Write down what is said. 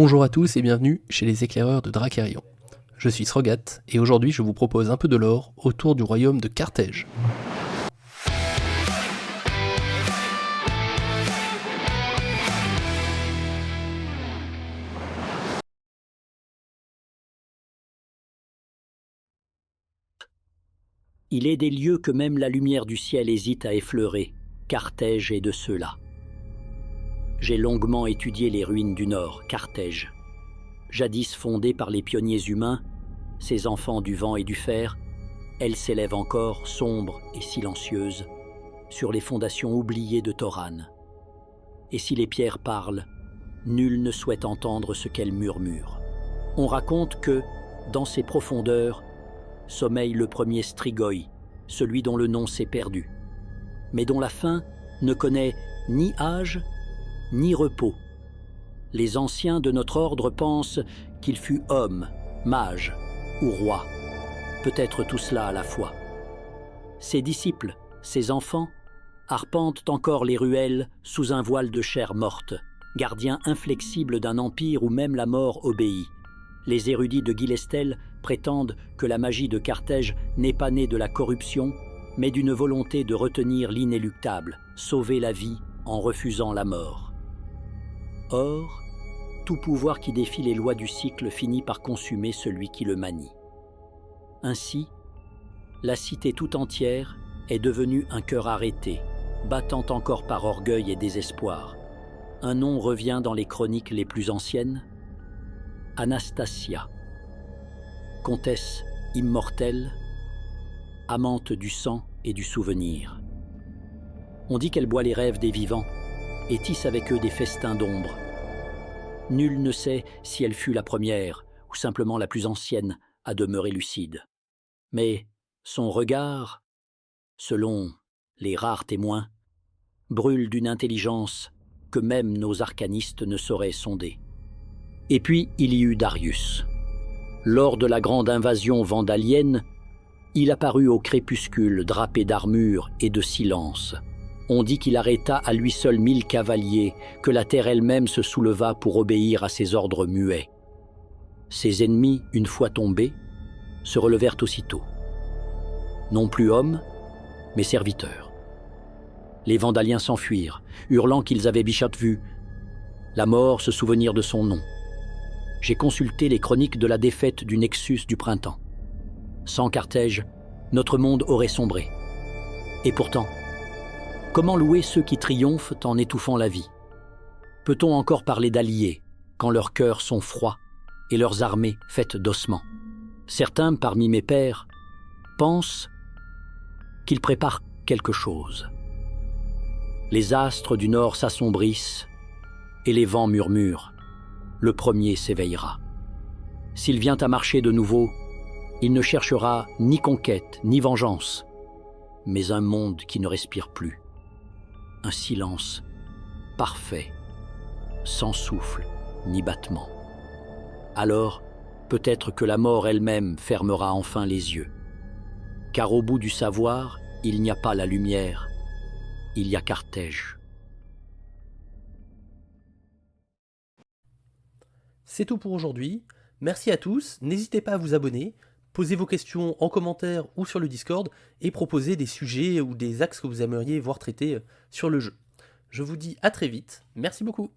Bonjour à tous et bienvenue chez les éclaireurs de Dracarion. Je suis Srogat et aujourd'hui je vous propose un peu de lore autour du royaume de Carthège. Il est des lieux que même la lumière du ciel hésite à effleurer. Carthège est de ceux-là. J'ai longuement étudié les ruines du Nord, Carthège. Jadis fondée par les pionniers humains, ces enfants du vent et du fer, elle s'élève encore, sombre et silencieuse, sur les fondations oubliées de Toran. Et si les pierres parlent, nul ne souhaite entendre ce qu'elles murmurent. On raconte que, dans ces profondeurs, sommeille le premier Strigoi, celui dont le nom s'est perdu, mais dont la fin ne connaît ni âge ni repos. Les anciens de notre ordre pensent qu'il fut homme, mage ou roi, peut-être tout cela à la fois. Ses disciples, ses enfants, arpentent encore les ruelles sous un voile de chair morte, gardiens inflexibles d'un empire où même la mort obéit. Les érudits de Guilestel prétendent que la magie de Carthège n'est pas née de la corruption, mais d'une volonté de retenir l'inéluctable, sauver la vie en refusant la mort. Or, tout pouvoir qui défie les lois du cycle finit par consumer celui qui le manie. Ainsi, la cité tout entière est devenue un cœur arrêté, battant encore par orgueil et désespoir. Un nom revient dans les chroniques les plus anciennes, Anastasia, comtesse immortelle, amante du sang et du souvenir. On dit qu'elle boit les rêves des vivants et tisse avec eux des festins d'ombre. Nul ne sait si elle fut la première ou simplement la plus ancienne à demeurer lucide. Mais son regard, selon les rares témoins, brûle d'une intelligence que même nos arcanistes ne sauraient sonder. Et puis il y eut Darius. Lors de la grande invasion vandalienne, il apparut au crépuscule drapé d'armure et de silence. On dit qu'il arrêta à lui seul 1000 cavaliers, que la terre elle-même se souleva pour obéir à ses ordres muets. Ses ennemis, une fois tombés, se relevèrent aussitôt. Non plus hommes, mais serviteurs. Les Vandaliens s'enfuirent, hurlant qu'ils avaient Bichat vu, la mort se souvenir de son nom. J'ai consulté les chroniques de la défaite du Nexus du printemps. Sans Carthège, notre monde aurait sombré. Et pourtant, comment louer ceux qui triomphent en étouffant la vie? Peut-on encore parler d'alliés quand leurs cœurs sont froids et leurs armées faites d'ossements? Certains, parmi mes pairs, pensent qu'ils préparent quelque chose. Les astres du nord s'assombrissent et les vents murmurent. Le premier s'éveillera. S'il vient à marcher de nouveau, il ne cherchera ni conquête, ni vengeance, mais un monde qui ne respire plus. Un silence parfait, sans souffle ni battement. Alors, peut-être que la mort elle-même fermera enfin les yeux. Car au bout du savoir, il n'y a pas la lumière, il y a Carthège. C'est tout pour aujourd'hui, merci à tous, n'hésitez pas à vous abonner, posez vos questions en commentaire ou sur le Discord et proposez des sujets ou des axes que vous aimeriez voir traités sur le jeu. Je vous dis à très vite, merci beaucoup.